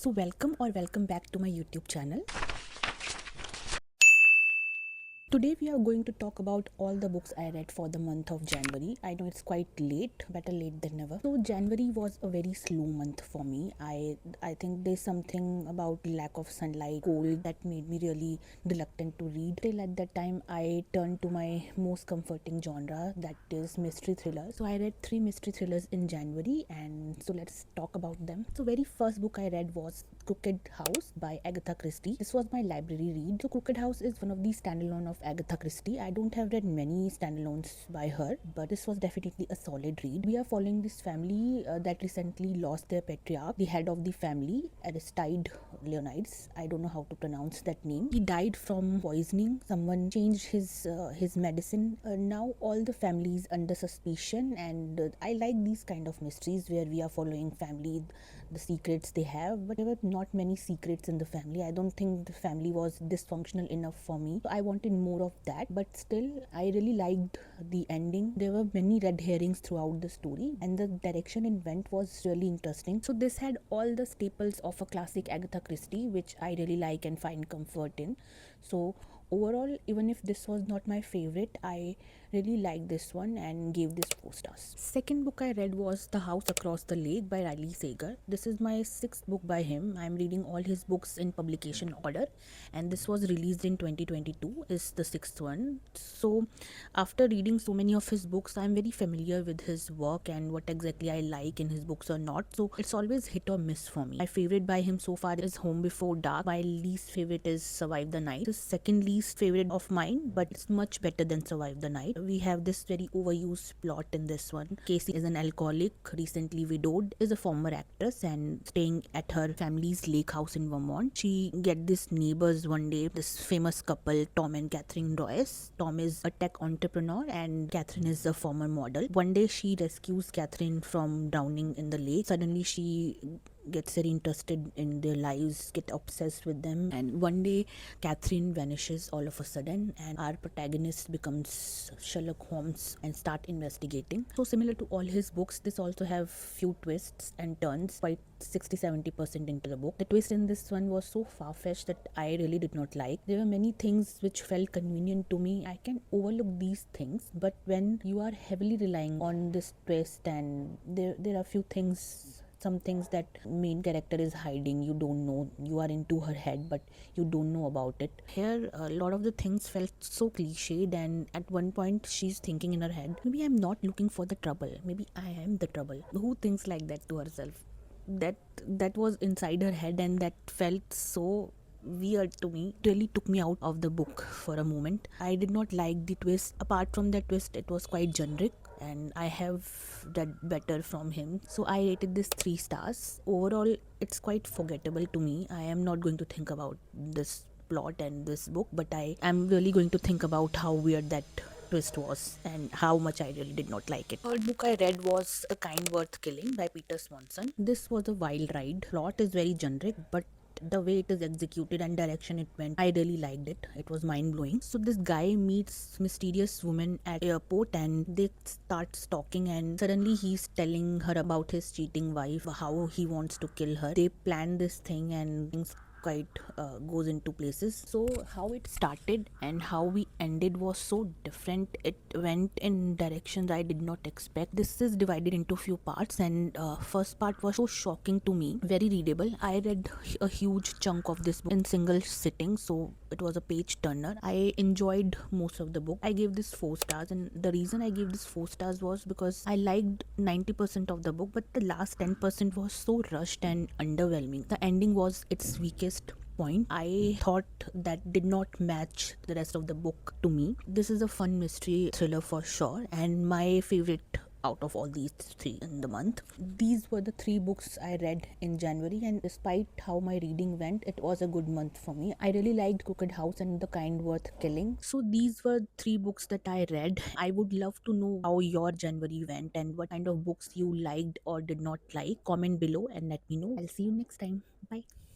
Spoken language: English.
So welcome back to my YouTube channel. Today we are going to talk about all the books I read for the month of January. I know it's quite late, better late than never. So January was a very slow month for me. I think there's something about lack of sunlight, cold that made me really reluctant to read. Till at that time I turned to my most comforting genre, that is mystery thriller. So I read 3 mystery thrillers in January, and so let's talk about them. So very first book I read was Crooked House by Agatha Christie. This was my library read. So Crooked House is one of the standalone of Agatha Christie. I don't have read many standalones by her, but this was definitely a solid read. We are following this family that recently lost their patriarch, the head of the family, Aristide Leonidas. I don't know how to pronounce that name. He died from poisoning. Someone changed his medicine. Now all the family is under suspicion, and I like these kind of mysteries where we are following family, the secrets they have, but there were not many secrets in the family. I don't think the family was dysfunctional enough for me, so I wanted more of that. But still, I really liked the ending. There were many red herrings throughout the story, and the direction it went was really interesting. So this had all the staples of a classic Agatha Christie, which I really like and find comfort in. So overall, even if this was not my favorite, I really liked this one and gave this 4 stars. Second book I read was The House Across the Lake by Riley Sager. This is my 6th book by him. I'm reading all his books in publication order, and this was released in 2022, is the 6th one. So after reading so many of his books, I'm very familiar with his work and what exactly I like in his books or not. So it's always hit or miss for me. My favorite by him so far is Home Before Dark. My least favorite is Survive the Night. The second least favorite of mine, but it's much better than Survive the Night. We have this very overused plot in this one. Casey is an alcoholic, recently widowed, is a former actress and staying at her family's lake house in Vermont. She get this neighbors one day, this famous couple, Tom and Catherine Royce. Tom is a tech entrepreneur and Catherine is a former model. One day she rescues Catherine from drowning in the lake. Suddenly she gets very interested in their lives, get obsessed with them, and one day Catherine vanishes all of a sudden, and our protagonist becomes Sherlock Holmes and start investigating. So similar to all his books, this also have few twists and turns, quite 60-70% into the book. The twist in this one was so far-fetched that I really did not like. There were many things which felt convenient to me. I can overlook these things, but when you are heavily relying on this twist, and there are few things, some things that main character is hiding, you don't know, you are into her head but you don't know about it. Here a lot of the things felt so cliched, and at one point she's thinking in her head, maybe I'm not looking for the trouble, maybe I am the trouble. Who thinks like that to herself? That was inside her head, and that felt so weird to me. It really took me out of the book for a moment. I did not like the twist. Apart from that twist, it was quite generic, and I have read better from him. So I rated this 3 stars. Overall, it's quite forgettable to me. I am not going to think about this plot and this book, but I am really going to think about how weird that twist was and how much I really did not like it. Third book I read was A Kind Worth Killing by Peter Swanson. This was a wild ride. Plot is very generic, but the way it is executed and direction it went, I really liked it. It was mind-blowing. So this guy meets mysterious woman at airport, and they start stalking, and suddenly he's telling her about his cheating wife, how he wants to kill her. They plan this thing, and things quite goes into places. So how it started and how we ended was so different. It went in directions I did not expect. This is divided into few parts, and first part was so shocking to me, very readable. I read a huge chunk of this book in single sitting, so it was a page turner. I enjoyed most of the book. I gave this 4 stars, and the reason I gave this 4 stars was because I liked 90% of the book, but the last 10% was so rushed and underwhelming. The ending was its weakest point. I thought that did not match the rest of the book to me. This is a fun mystery thriller for sure, and my favorite out of all these 3 in the month. These were the 3 books I read in January, and despite how my reading went, it was a good month for me. I really liked Crooked House and The Kind Worth Killing. So these were 3 books that I read. I would love to know how your January went and what kind of books you liked or did not like. Comment below and let me know. I'll see you next time. Bye.